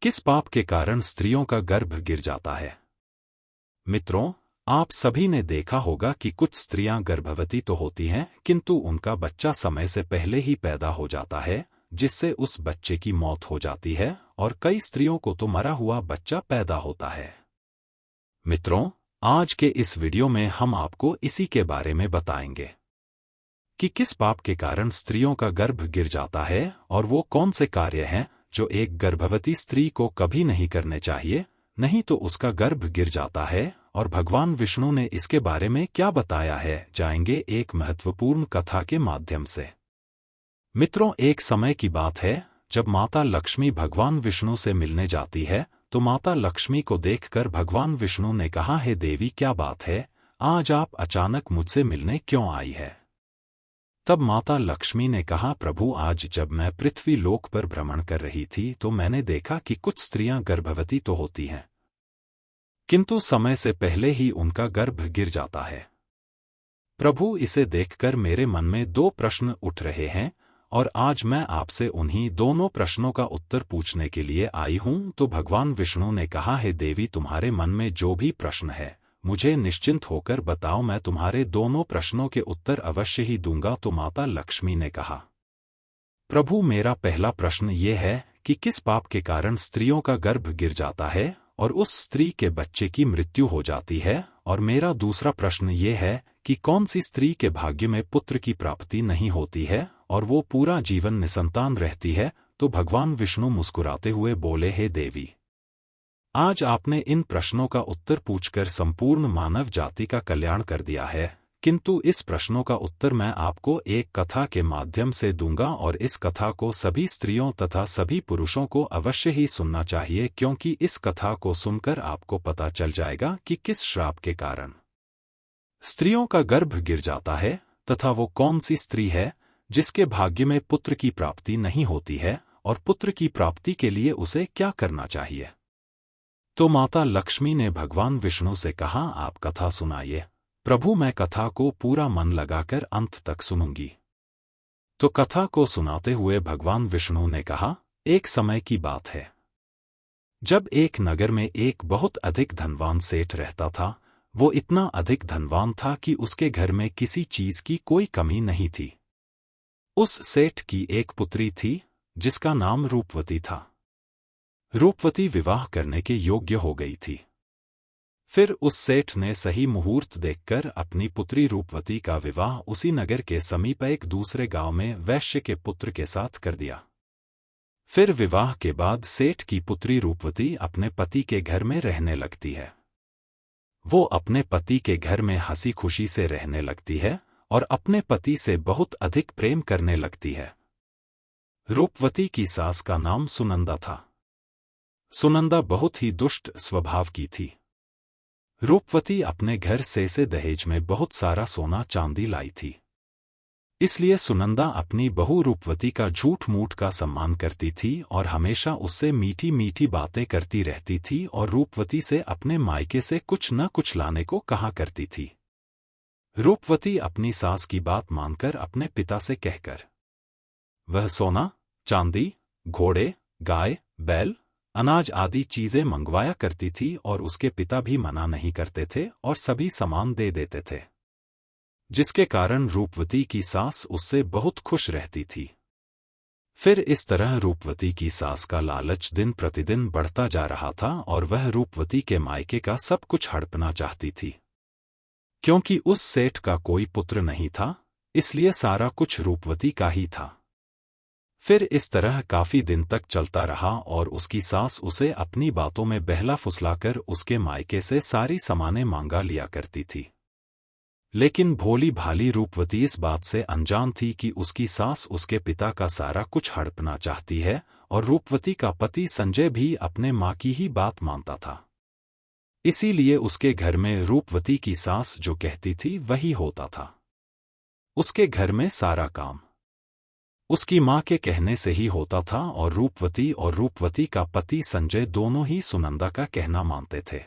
किस पाप के कारण स्त्रियों का गर्भ गिर जाता है? मित्रों, आप सभी ने देखा होगा कि कुछ स्त्रियां गर्भवती तो होती हैं, किंतु उनका बच्चा समय से पहले ही पैदा हो जाता है, जिससे उस बच्चे की मौत हो जाती है, और कई स्त्रियों को तो मरा हुआ बच्चा पैदा होता है। मित्रों, आज के इस वीडियो में हम आपको इसी के बारे में बताएंगे कि किस पाप के कारण स्त्रियों का गर्भ गिर जाता है और वो कौन से कार्य हैं जो एक गर्भवती स्त्री को कभी नहीं करने चाहिए, नहीं तो उसका गर्भ गिर जाता है, और भगवान विष्णु ने इसके बारे में क्या बताया है, जाएंगे एक महत्वपूर्ण कथा के माध्यम से। मित्रों, एक समय की बात है जब माता लक्ष्मी भगवान विष्णु से मिलने जाती है, तो माता लक्ष्मी को देखकर भगवान विष्णु ने कहा, हे देवी, क्या बात है, आज आप अचानक मुझसे मिलने क्यों आई है? तब माता लक्ष्मी ने कहा, प्रभु, आज जब मैं पृथ्वी लोक पर भ्रमण कर रही थी तो मैंने देखा कि कुछ स्त्रियां गर्भवती तो होती हैं, किंतु समय से पहले ही उनका गर्भ गिर जाता है। प्रभु, इसे देखकर मेरे मन में दो प्रश्न उठ रहे हैं, और आज मैं आपसे उन्हीं दोनों प्रश्नों का उत्तर पूछने के लिए आई हूं। तो भगवान विष्णु ने कहा, हे देवी, तुम्हारे मन में जो भी प्रश्न है मुझे निश्चिंत होकर बताओ, मैं तुम्हारे दोनों प्रश्नों के उत्तर अवश्य ही दूंगा। तो माता लक्ष्मी ने कहा, प्रभु, मेरा पहला प्रश्न ये है कि किस पाप के कारण स्त्रियों का गर्भ गिर जाता है और उस स्त्री के बच्चे की मृत्यु हो जाती है, और मेरा दूसरा प्रश्न ये है कि कौन सी स्त्री के भाग्य में पुत्र की प्राप्ति नहीं होती है और वो पूरा जीवन निसंतान रहती है। तो भगवान विष्णु मुस्कुराते हुए बोले, हे देवी, आज आपने इन प्रश्नों का उत्तर पूछकर संपूर्ण मानव जाति का कल्याण कर दिया है, किंतु इस प्रश्नों का उत्तर मैं आपको एक कथा के माध्यम से दूंगा, और इस कथा को सभी स्त्रियों तथा सभी पुरुषों को अवश्य ही सुनना चाहिए, क्योंकि इस कथा को सुनकर आपको पता चल जाएगा कि किस श्राप के कारण स्त्रियों का गर्भ गिर जाता है, तथा वो कौन सी स्त्री है जिसके भाग्य में पुत्र की प्राप्ति नहीं होती है, और पुत्र की प्राप्ति के लिए उसे क्या करना चाहिए। तो माता लक्ष्मी ने भगवान विष्णु से कहा, आप कथा सुनाइए। प्रभु, मैं कथा को पूरा मन लगाकर अंत तक सुनूंगी। तो कथा को सुनाते हुए भगवान विष्णु ने कहा, एक समय की बात है जब एक नगर में एक बहुत अधिक धनवान सेठ रहता था। वो इतना अधिक धनवान था कि उसके घर में किसी चीज की कोई कमी नहीं थी। उस सेठ की एक पुत्री थी जिसका नाम रूपवती था। रूपवती विवाह करने के योग्य हो गई थी। फिर उस सेठ ने सही मुहूर्त देखकर अपनी पुत्री रूपवती का विवाह उसी नगर के समीप एक दूसरे गांव में वैश्य के पुत्र के साथ कर दिया। फिर विवाह के बाद सेठ की पुत्री रूपवती अपने पति के घर में रहने लगती है। वो अपने पति के घर में हंसी खुशी से रहने लगती है और अपने पति से बहुत अधिक प्रेम करने लगती है। रूपवती की सास का नाम सुनंदा था। सुनंदा बहुत ही दुष्ट स्वभाव की थी। रूपवती अपने घर से दहेज में बहुत सारा सोना चांदी लाई थी। इसलिए सुनंदा अपनी बहू रूपवती का झूठ मूठ का सम्मान करती थी और हमेशा उससे मीठी मीठी बातें करती रहती थी, और रूपवती से अपने मायके से कुछ न कुछ लाने को कहा करती थी। रूपवती अपनी सास की बात मानकर अपने पिता से कहकर वह सोना, चांदी, घोड़े, गाय, बैल, अनाज आदि चीजें मंगवाया करती थी, और उसके पिता भी मना नहीं करते थे और सभी सामान दे देते थे, जिसके कारण रूपवती की सास उससे बहुत खुश रहती थी। फिर इस तरह रूपवती की सास का लालच दिन प्रतिदिन बढ़ता जा रहा था, और वह रूपवती के मायके का सब कुछ हड़पना चाहती थी। क्योंकि उस सेठ का कोई पुत्र नहीं था, इसलिए सारा कुछ रूपवती का ही था। फिर इस तरह काफी दिन तक चलता रहा, और उसकी सास उसे अपनी बातों में बहला फुसलाकर उसके मायके से सारी सामानें मांगा लिया करती थी। लेकिन भोली भाली रूपवती इस बात से अनजान थी कि उसकी सास उसके पिता का सारा कुछ हड़पना चाहती है, और रूपवती का पति संजय भी अपने माँ की ही बात मानता था। इसीलिए उसके घर में रूपवती की सास जो कहती थी वही होता था। उसके घर में सारा काम उसकी माँ के कहने से ही होता था, और रूपवती का पति संजय दोनों ही सुनंदा का कहना मानते थे।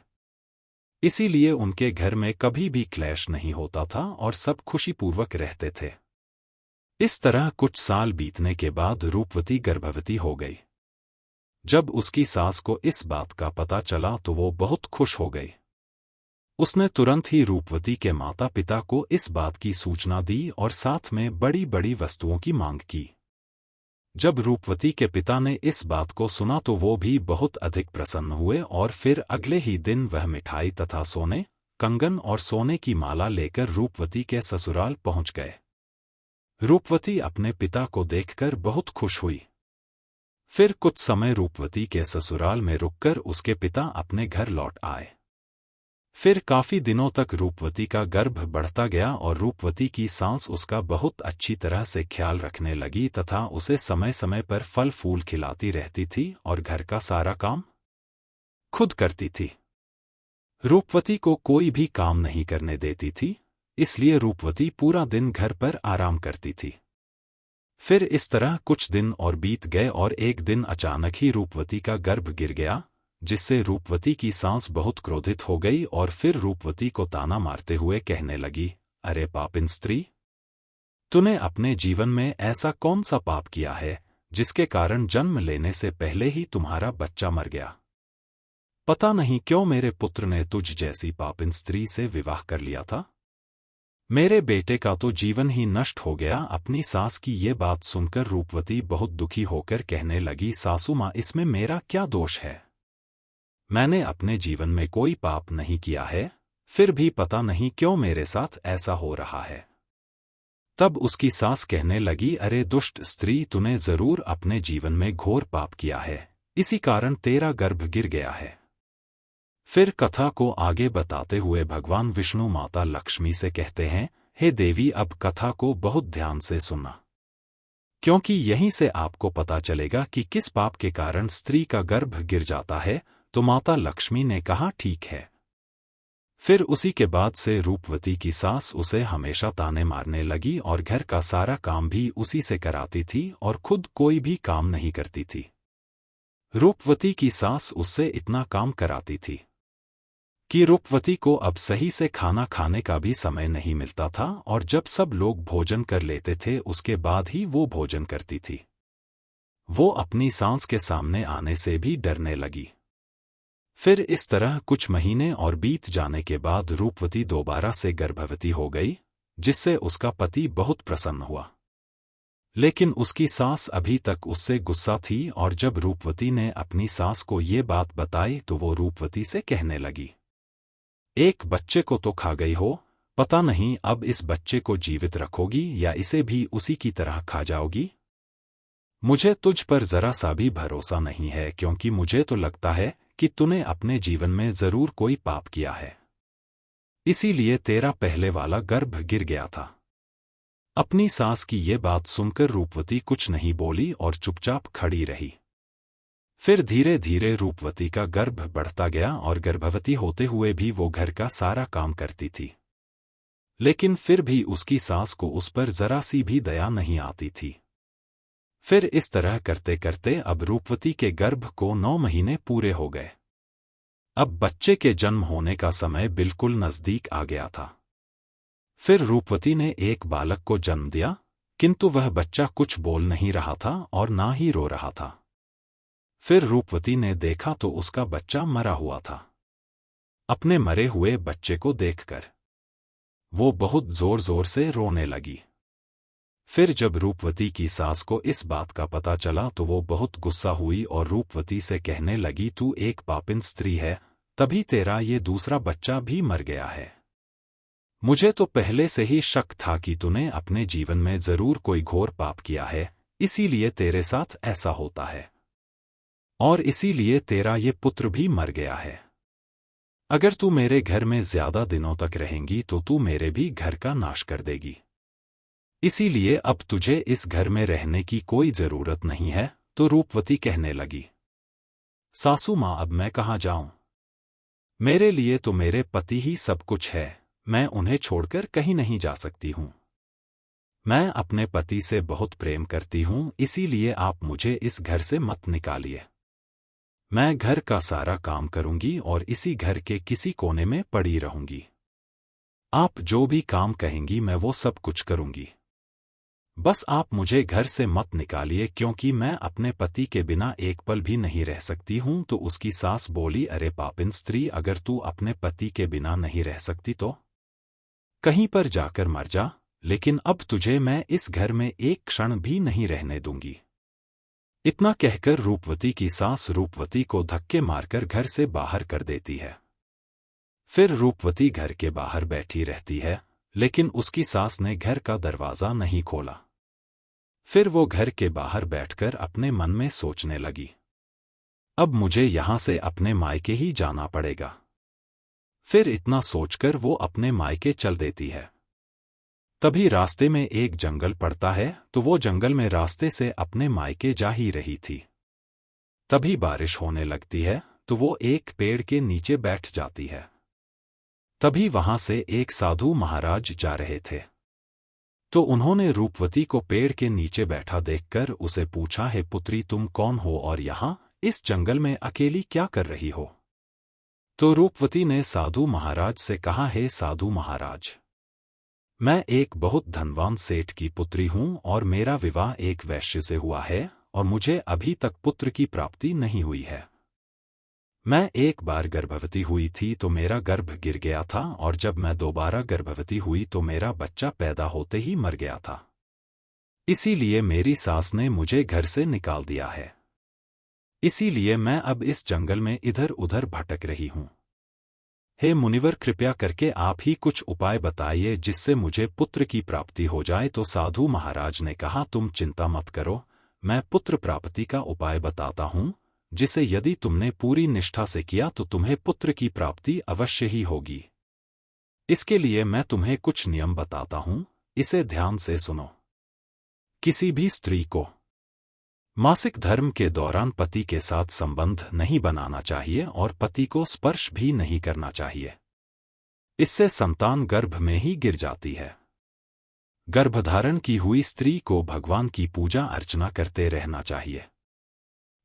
इसीलिए उनके घर में कभी भी क्लेश नहीं होता था और सब खुशीपूर्वक रहते थे। इस तरह कुछ साल बीतने के बाद रूपवती गर्भवती हो गई। जब उसकी सास को इस बात का पता चला तो वो बहुत खुश हो गई। उसने तुरंत ही रूपवती के माता पिता को इस बात की सूचना दी और साथ में बड़ी बड़ी वस्तुओं की मांग की। जब रूपवती के पिता ने इस बात को सुना तो वो भी बहुत अधिक प्रसन्न हुए और फिर अगले ही दिन वह मिठाई तथा सोने, कंगन और सोने की माला लेकर रूपवती के ससुराल पहुंच गए। रूपवती अपने पिता को देखकर बहुत खुश हुई। फिर कुछ समय रूपवती के ससुराल में रुककर उसके पिता अपने घर लौट आए। फिर काफी दिनों तक रूपवती का गर्भ बढ़ता गया और रूपवती की सास उसका बहुत अच्छी तरह से ख्याल रखने लगी तथा उसे समय समय पर फल फूल खिलाती रहती थी और घर का सारा काम खुद करती थी। रूपवती को कोई भी काम नहीं करने देती थी, इसलिए रूपवती पूरा दिन घर पर आराम करती थी। फिर इस तरह कुछ दिन और बीत गए और एक दिन अचानक ही रूपवती का गर्भ गिर गया, जिससे रूपवती की सास बहुत क्रोधित हो गई और फिर रूपवती को ताना मारते हुए कहने लगी, अरे पापिन स्त्री, तूने अपने जीवन में ऐसा कौन सा पाप किया है जिसके कारण जन्म लेने से पहले ही तुम्हारा बच्चा मर गया? पता नहीं क्यों मेरे पुत्र ने तुझ जैसी पापिन स्त्री से विवाह कर लिया था। मेरे बेटे का तो जीवन ही नष्ट हो गया। अपनी सास की ये बात सुनकर रूपवती बहुत दुखी होकर कहने लगी, सासू माँ, इसमें मेरा क्या दोष है? मैंने अपने जीवन में कोई पाप नहीं किया है, फिर भी पता नहीं क्यों मेरे साथ ऐसा हो रहा है। तब उसकी सास कहने लगी, अरे दुष्ट स्त्री, तूने जरूर अपने जीवन में घोर पाप किया है, इसी कारण तेरा गर्भ गिर गया है। फिर कथा को आगे बताते हुए भगवान विष्णु माता लक्ष्मी से कहते हैं, हे देवी, अब कथा को बहुत ध्यान से सुनना, क्योंकि यहीं से आपको पता चलेगा कि किस पाप के कारण स्त्री का गर्भ गिर जाता है। तो माता लक्ष्मी ने कहा, ठीक है। फिर उसी के बाद से रूपवती की सास उसे हमेशा ताने मारने लगी और घर का सारा काम भी उसी से कराती थी और खुद कोई भी काम नहीं करती थी। रूपवती की सास उससे इतना काम कराती थी कि रूपवती को अब सही से खाना खाने का भी समय नहीं मिलता था और जब सब लोग भोजन कर लेते थे उसके बाद ही वो भोजन करती थी। वो अपनी सास के सामने आने से भी डरने लगी। फिर इस तरह कुछ महीने और बीत जाने के बाद रूपवती दोबारा से गर्भवती हो गई, जिससे उसका पति बहुत प्रसन्न हुआ। लेकिन उसकी सास अभी तक उससे गुस्सा थी और जब रूपवती ने अपनी सास को ये बात बताई तो वो रूपवती से कहने लगी, एक बच्चे को तो खा गई हो, पता नहीं अब इस बच्चे को जीवित रखोगी या इसे भी उसी की तरह खा जाओगी। मुझे तुझ पर जरा सा भी भरोसा नहीं है, क्योंकि मुझे तो लगता है कि तूने अपने जीवन में जरूर कोई पाप किया है, इसीलिए तेरा पहले वाला गर्भ गिर गया था। अपनी सास की ये बात सुनकर रूपवती कुछ नहीं बोली और चुपचाप खड़ी रही। फिर धीरे धीरे रूपवती का गर्भ बढ़ता गया और गर्भवती होते हुए भी वो घर का सारा काम करती थी, लेकिन फिर भी उसकी सास को उस पर जरा सी भी दया नहीं आती थी। फिर इस तरह करते करते अब रूपवती के गर्भ को 9 महीने पूरे हो गए। अब बच्चे के जन्म होने का समय बिल्कुल नजदीक आ गया था। फिर रूपवती ने एक बालक को जन्म दिया, किंतु वह बच्चा कुछ बोल नहीं रहा था और ना ही रो रहा था। फिर रूपवती ने देखा तो उसका बच्चा मरा हुआ था। अपने मरे हुए बच्चे को देखकर वो बहुत जोर जोर से रोने लगी। फिर जब रूपवती की सास को इस बात का पता चला तो वो बहुत गुस्सा हुई और रूपवती से कहने लगी, तू एक पापिन स्त्री है, तभी तेरा ये दूसरा बच्चा भी मर गया है। मुझे तो पहले से ही शक था कि तूने अपने जीवन में जरूर कोई घोर पाप किया है, इसीलिए तेरे साथ ऐसा होता है और इसीलिए तेरा ये पुत्र भी मर गया है। अगर तू मेरे घर में ज्यादा दिनों तक रहेंगी तो तू मेरे भी घर का नाश कर देगी, इसीलिए अब तुझे इस घर में रहने की कोई जरूरत नहीं है। तो रूपवती कहने लगी, सासू माँ, अब मैं कहाँ जाऊं? मेरे लिए तो मेरे पति ही सब कुछ है, मैं उन्हें छोड़कर कहीं नहीं जा सकती हूं। मैं अपने पति से बहुत प्रेम करती हूं, इसीलिए आप मुझे इस घर से मत निकालिए। मैं घर का सारा काम करूंगी और इसी घर के किसी कोने में पड़ी रहूंगी। आप जो भी काम कहेंगी मैं वो सब कुछ करूंगी। बस आप मुझे घर से मत निकालिए क्योंकि मैं अपने पति के बिना एक पल भी नहीं रह सकती हूं। तो उसकी सास बोली, अरे पापिन स्त्री, अगर तू अपने पति के बिना नहीं रह सकती तो कहीं पर जाकर मर जा, लेकिन अब तुझे मैं इस घर में एक क्षण भी नहीं रहने दूंगी। इतना कहकर रूपवती की सास रूपवती को धक्के मारकर घर से बाहर कर देती है। फिर रूपवती घर के बाहर बैठी रहती है, लेकिन उसकी सास ने घर का दरवाजा नहीं खोला। फिर वो घर के बाहर बैठकर अपने मन में सोचने लगी, अब मुझे यहां से अपने मायके ही जाना पड़ेगा। फिर इतना सोचकर वो अपने मायके चल देती है। तभी रास्ते में एक जंगल पड़ता है, तो वो जंगल में रास्ते से अपने मायके जा ही रही थी। तभी बारिश होने लगती है, तो वो एक पेड़ के नीचे बैठ जाती है। तभी वहां से एक साधु महाराज जा रहे थे। तो उन्होंने रूपवती को पेड़ के नीचे बैठा देखकर उसे पूछा, हे पुत्री, तुम कौन हो और यहाँ इस जंगल में अकेली क्या कर रही हो? तो रूपवती ने साधु महाराज से कहा, हे साधु महाराज, मैं एक बहुत धनवान सेठ की पुत्री हूं और मेरा विवाह एक वैश्य से हुआ है और मुझे अभी तक पुत्र की प्राप्ति नहीं हुई है। मैं एक बार गर्भवती हुई थी तो मेरा गर्भ गिर गया था और जब मैं दोबारा गर्भवती हुई तो मेरा बच्चा पैदा होते ही मर गया था। इसीलिए मेरी सास ने मुझे घर से निकाल दिया है। इसीलिए मैं अब इस जंगल में इधर उधर भटक रही हूं। हे मुनिवर, कृपया करके आप ही कुछ उपाय बताइए जिससे मुझे पुत्र की प्राप्ति हो जाए। तो साधु महाराज ने कहा, तुम चिंता मत करो, मैं पुत्र प्राप्ति का उपाय बताता हूं, जिसे यदि तुमने पूरी निष्ठा से किया तो तुम्हें पुत्र की प्राप्ति अवश्य ही होगी। इसके लिए मैं तुम्हें कुछ नियम बताता हूं, इसे ध्यान से सुनो। किसी भी स्त्री को मासिक धर्म के दौरान पति के साथ संबंध नहीं बनाना चाहिए और पति को स्पर्श भी नहीं करना चाहिए। इससे संतान गर्भ में ही गिर जाती है। गर्भधारण की हुई स्त्री को भगवान की पूजा अर्चना करते रहना चाहिए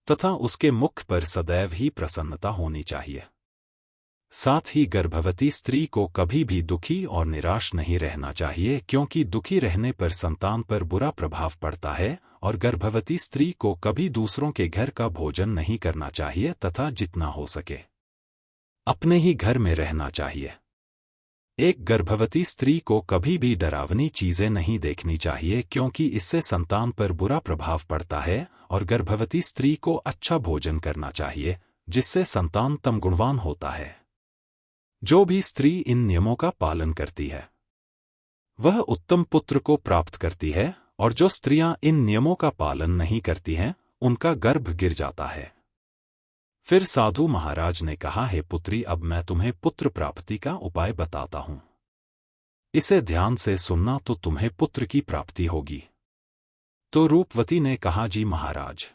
तथा उसके मुख पर सदैव ही प्रसन्नता होनी चाहिए। साथ ही गर्भवती स्त्री को कभी भी दुखी और निराश नहीं रहना चाहिए, क्योंकि दुखी रहने पर संतान पर बुरा प्रभाव पड़ता है। और गर्भवती स्त्री को कभी दूसरों के घर का भोजन नहीं करना चाहिए तथा जितना हो सके अपने ही घर में रहना चाहिए। एक गर्भवती स्त्री को कभी भी डरावनी चीजें नहीं देखनी चाहिए, क्योंकि इससे संतान पर बुरा प्रभाव पड़ता है। और गर्भवती स्त्री को अच्छा भोजन करना चाहिए, जिससे संतान तमगुणवान होता है। जो भी स्त्री इन नियमों का पालन करती है वह उत्तम पुत्र को प्राप्त करती है, और जो स्त्रियां इन नियमों का पालन नहीं करती हैं उनका गर्भ गिर जाता है। फिर साधु महाराज ने कहा, हे पुत्री, अब मैं तुम्हें पुत्र प्राप्ति का उपाय बताता हूं। इसे ध्यान से सुनना तो तुम्हें पुत्र की प्राप्ति होगी। तो रूपवती ने कहा, जी महाराज।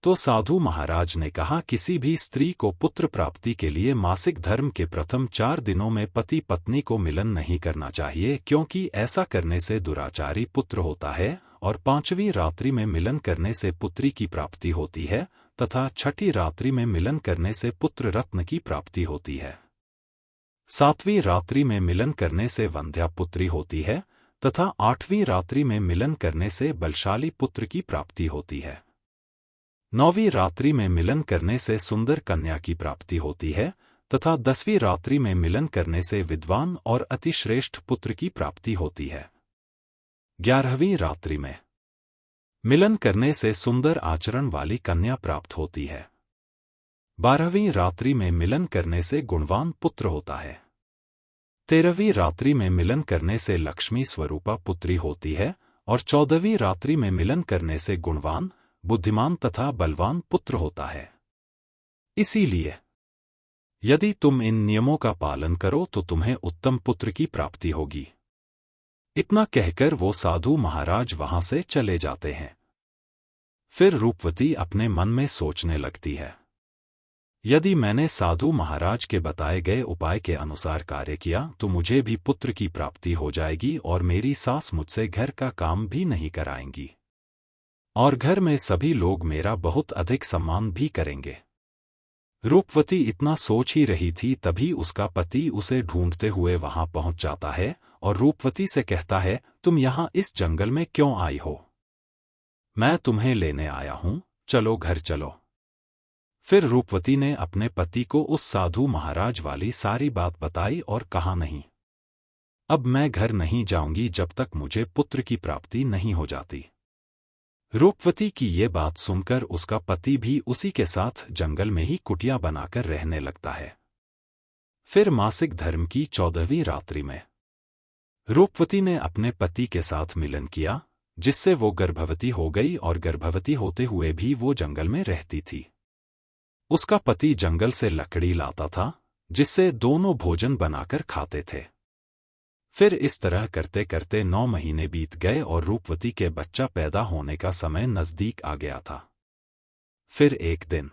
तो साधु महाराज ने कहा, किसी भी स्त्री को पुत्र प्राप्ति के लिए मासिक धर्म के प्रथम 4 दिनों में पति पत्नी को मिलन नहीं करना चाहिए, क्योंकि ऐसा करने से दुराचारी पुत्र होता है। और 5वीं रात्रि में मिलन करने से पुत्री की प्राप्ति होती है तथा 6ठी रात्रि में मिलन करने से पुत्र रत्न की प्राप्ति होती है। 7वीं रात्रि में मिलन करने से वंध्या पुत्री होती है तथा 8वीं रात्रि में मिलन करने से बलशाली पुत्र की प्राप्ति होती है। 9वीं रात्रि में मिलन करने से सुंदर कन्या की प्राप्ति होती है तथा 10वीं रात्रि में मिलन करने से विद्वान और अतिश्रेष्ठ पुत्र की प्राप्ति होती है। 11वीं रात्रि में मिलन करने से सुंदर आचरण वाली कन्या प्राप्त होती है। 12वीं रात्रि में मिलन करने से गुणवान पुत्र होता है। 13वीं रात्रि में मिलन करने से लक्ष्मी स्वरूपा पुत्री होती है और 14वीं रात्रि में मिलन करने से गुणवान, बुद्धिमान तथा बलवान पुत्र होता है। इसीलिए यदि तुम इन नियमों का पालन करो तो तुम्हें उत्तम पुत्र की प्राप्ति होगी। इतना कहकर वो साधु महाराज वहां से चले जाते हैं। फिर रूपवती अपने मन में सोचने लगती है, यदि मैंने साधु महाराज के बताए गए उपाय के अनुसार कार्य किया तो मुझे भी पुत्र की प्राप्ति हो जाएगी और मेरी सास मुझसे घर का काम भी नहीं कराएंगी और घर में सभी लोग मेरा बहुत अधिक सम्मान भी करेंगे। रूपवती इतना सोच ही रही थी, तभी उसका पति उसे ढूंढते हुए वहां पहुंच जाता है और रूपवती से कहता है, तुम यहाँ इस जंगल में क्यों आई हो? मैं तुम्हें लेने आया हूं, चलो घर चलो। फिर रूपवती ने अपने पति को उस साधु महाराज वाली सारी बात बताई और कहा, नहीं, अब मैं घर नहीं जाऊंगी जब तक मुझे पुत्र की प्राप्ति नहीं हो जाती। रूपवती की ये बात सुनकर उसका पति भी उसी के साथ जंगल में ही कुटिया बनाकर रहने लगता है। फिर मासिक धर्म की 14वीं रात्रि में रूपवती ने अपने पति के साथ मिलन किया, जिससे वो गर्भवती हो गई और गर्भवती होते हुए भी वो जंगल में रहती थी। उसका पति जंगल से लकड़ी लाता था, जिससे दोनों भोजन बनाकर खाते थे। फिर इस तरह करते करते 9 महीने बीत गए और रूपवती के बच्चा पैदा होने का समय नजदीक आ गया था। फिर एक दिन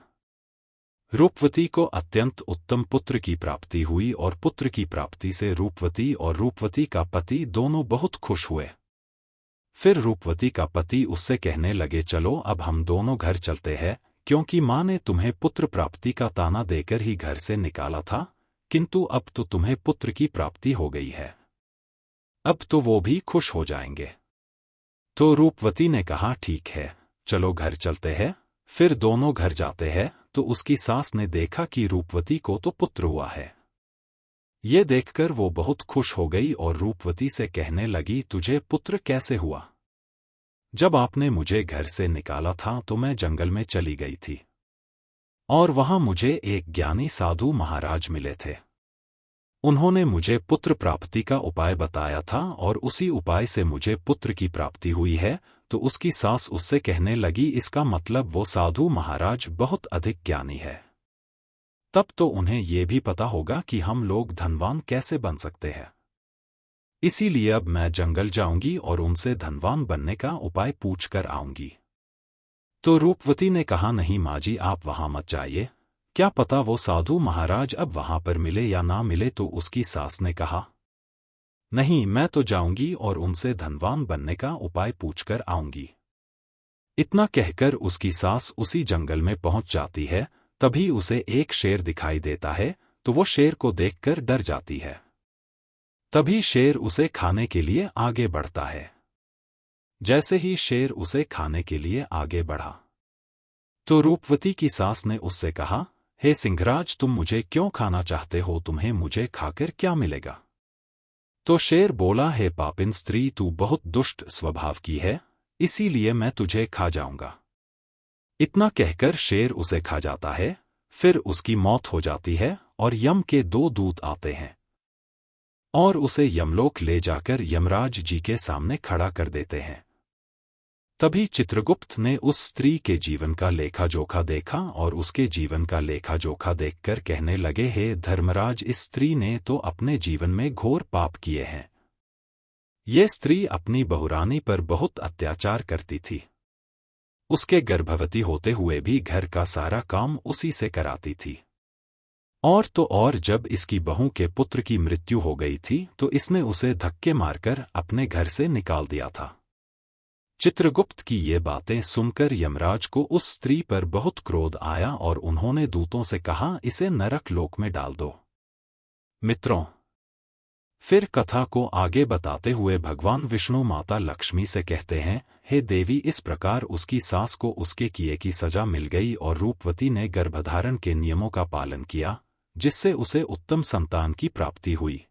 रूपवती को अत्यंत उत्तम पुत्र की प्राप्ति हुई और पुत्र की प्राप्ति से रूपवती और रूपवती का पति दोनों बहुत खुश हुए। फिर रूपवती का पति उससे कहने लगे, चलो अब हम दोनों घर चलते हैं, क्योंकि माँ ने तुम्हें पुत्र प्राप्ति का ताना देकर ही घर से निकाला था, किंतु अब तो तुम्हें पुत्र की प्राप्ति हो गई है, अब तो वो भी खुश हो जाएंगे। तो रूपवती ने कहा, ठीक है, चलो घर चलते हैं। फिर दोनों घर जाते हैं तो उसकी सास ने देखा कि रूपवती को तो पुत्र हुआ है। ये देखकर वो बहुत खुश हो गई और रूपवती से कहने लगी, तुझे पुत्र कैसे हुआ? जब आपने मुझे घर से निकाला था तो मैं जंगल में चली गई थी और वहां मुझे एक ज्ञानी साधु महाराज मिले थे। उन्होंने मुझे पुत्र प्राप्ति का उपाय बताया था और उसी उपाय से मुझे पुत्र की प्राप्ति हुई है। तो उसकी सास उससे कहने लगी, इसका मतलब वो साधु महाराज बहुत अधिक ज्ञानी है। तब तो उन्हें ये भी पता होगा कि हम लोग धनवान कैसे बन सकते हैं। इसीलिए अब मैं जंगल जाऊंगी और उनसे धनवान बनने का उपाय पूछकर आऊंगी। तो रूपवती ने कहा, नहीं माँ जी, आप वहां मत जाइए, क्या पता वो साधु महाराज अब वहां पर मिले या ना मिले। तो उसकी सास ने कहा, नहीं, मैं तो जाऊंगी और उनसे धनवान बनने का उपाय पूछकर आऊंगी। इतना कहकर उसकी सास उसी जंगल में पहुंच जाती है। तभी उसे एक शेर दिखाई देता है, तो वो शेर को देखकर डर जाती है। तभी शेर उसे खाने के लिए आगे बढ़ता है। जैसे ही शेर उसे खाने के लिए आगे बढ़ा तो रूपवती की सास ने उससे कहा, हे सिंहराज, तुम मुझे क्यों खाना चाहते हो? तुम्हें मुझे खाकर क्या मिलेगा? तो शेर बोला, हे पापिन स्त्री, तू बहुत दुष्ट स्वभाव की है, इसीलिए मैं तुझे खा जाऊंगा। इतना कहकर शेर उसे खा जाता है। फिर उसकी मौत हो जाती है और यम के 2 दूत आते हैं और उसे यमलोक ले जाकर यमराज जी के सामने खड़ा कर देते हैं। तभी चित्रगुप्त ने उस स्त्री के जीवन का लेखा जोखा देखा और उसके जीवन का लेखा जोखा देखकर कहने लगे, हे धर्मराज, इस स्त्री ने तो अपने जीवन में घोर पाप किए हैं। ये स्त्री अपनी बहुरानी पर बहुत अत्याचार करती थी। उसके गर्भवती होते हुए भी घर का सारा काम उसी से कराती थी। और तो और जब इसकी बहू के पुत्र की मृत्यु हो गई थी तो इसने उसे धक्के मारकर अपने घर से निकाल दिया था। चित्रगुप्त की ये बातें सुनकर यमराज को उस स्त्री पर बहुत क्रोध आया और उन्होंने दूतों से कहा, इसे नरक लोक में डाल दो। मित्रों, फिर कथा को आगे बताते हुए भगवान विष्णु माता लक्ष्मी से कहते हैं, हे देवी, इस प्रकार उसकी सास को उसके किए की सजा मिल गई और रूपवती ने गर्भधारण के नियमों का पालन किया, जिससे उसे उत्तम संतान की प्राप्ति हुई।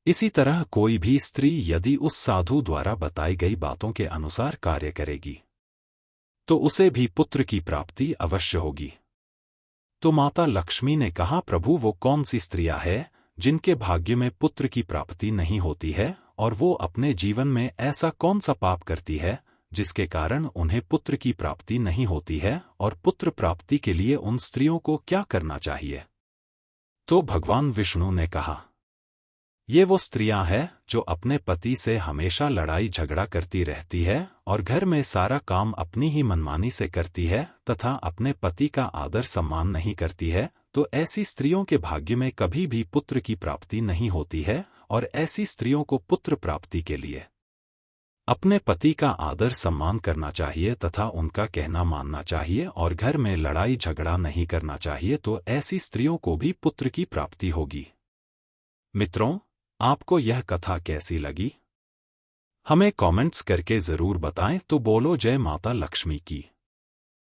इसी तरह कोई भी स्त्री यदि उस साधु द्वारा बताई गई बातों के अनुसार कार्य करेगी तो उसे भी पुत्र की प्राप्ति अवश्य होगी। तो माता लक्ष्मी ने कहा, प्रभु, वो कौन सी स्त्रियां हैं जिनके भाग्य में पुत्र की प्राप्ति नहीं होती है, और वो अपने जीवन में ऐसा कौन सा पाप करती है जिसके कारण उन्हें पुत्र की प्राप्ति नहीं होती है, और पुत्र प्राप्ति के लिए उन स्त्रियों को क्या करना चाहिए? तो भगवान विष्णु ने कहा, ये वो स्त्रियां हैं जो अपने पति से हमेशा लड़ाई झगड़ा करती रहती है और घर में सारा काम अपनी ही मनमानी से करती है तथा अपने पति का आदर सम्मान नहीं करती है। तो ऐसी स्त्रियों के भाग्य में कभी भी पुत्र की प्राप्ति नहीं होती है, और ऐसी स्त्रियों को पुत्र प्राप्ति के लिए अपने पति का आदर सम्मान करना चाहिए तथा उनका कहना मानना चाहिए और घर में लड़ाई झगड़ा नहीं करना चाहिए। तो ऐसी स्त्रियों को भी पुत्र की प्राप्ति होगी। मित्रों, आपको यह कथा कैसी लगी? हमें कमेंट्स करके जरूर बताएं। तो बोलो जय माता लक्ष्मी की।